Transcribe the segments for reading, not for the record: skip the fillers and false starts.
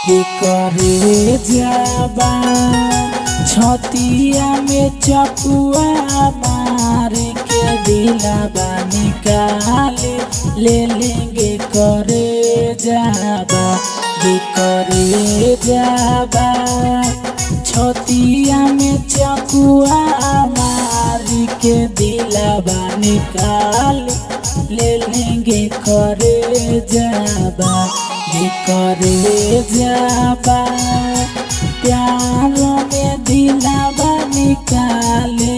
के करे जाबा छतिया में चकुआ मार के दिलाबा निकाले ले लेंगे करे जाबा के करे जाबा छतिया में चकुआ मार के दिलाबा निकाल ले लेंगे करे जाबा के करे जाबा प्यार में दिलाबा निकाले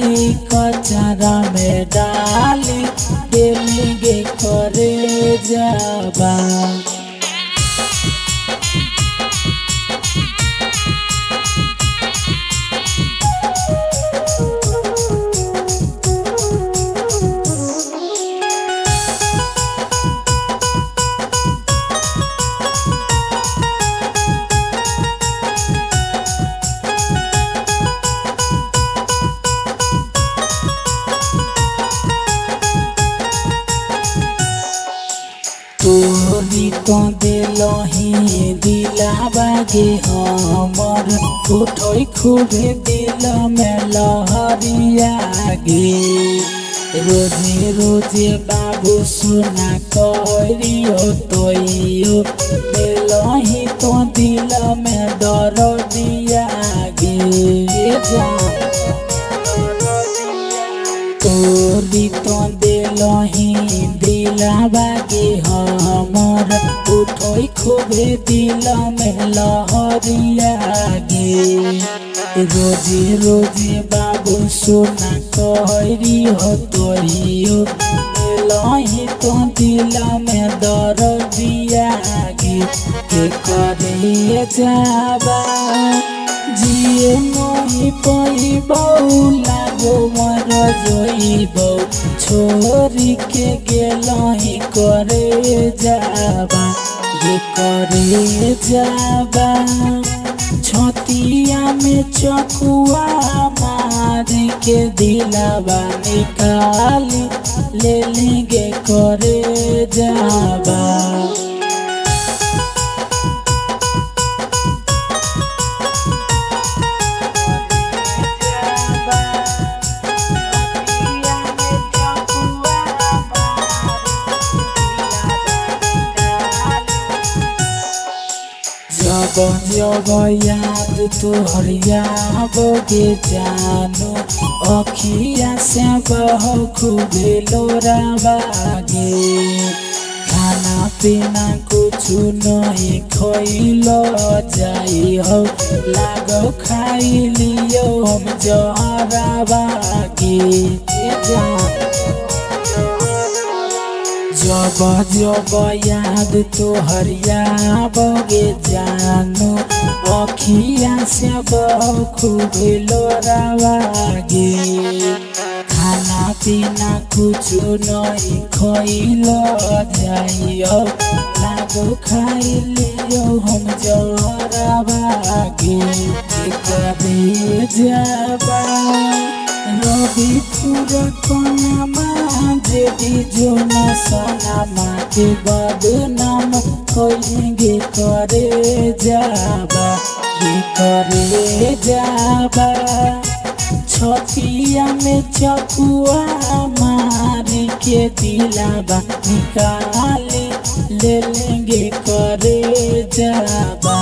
कचरा में डाले ले लेंगे करे जाबा। तोरी तो दिलही दिलाबा गे हमर उठोई खूबे दिल में लहरिया गे रोजे रोजे बाबू सुना करियो तोइयो दिलही तो दिल में डर दिया गे तोरी तो दिलही दिलाबा गे हमर उठोई खूबे दिल में लहरिया गे रोजे रोजे बाबू सुना कहरी हो तोरियो दिलही तो दिल में डर दिया गे के करे जाबा जिए नहीं पैबौ लागो मर जइबौ छोरी के गेलही करे जाबा गे करे जाबा छतिया में चकुआ मार के दिलाबा निकाल ले लेंगे करे जाबा। जब जब याद तोहरिया बोगे जानो अखिया से बहो खूबे लोराबा गे खाना पीना कुछ नहीं खइलो जाई हो लागो खाई लियो हम जहराबा गे जब जब याद तोहरिया बोगे जानो अखिया से बहु खूबे लोराबा गे खाना पीना कुछ नहीं खइलो जाइयो लागो खाई लियो हम जहराबा गे करे जाबा रवि पुरकनमा देवी जोना सोनामा के बदनाम करेंगे करे जाबा गे करे जाबा छतिया में चकुआ मार के दिलाबा निकाले ले लेंगे करे जाबा।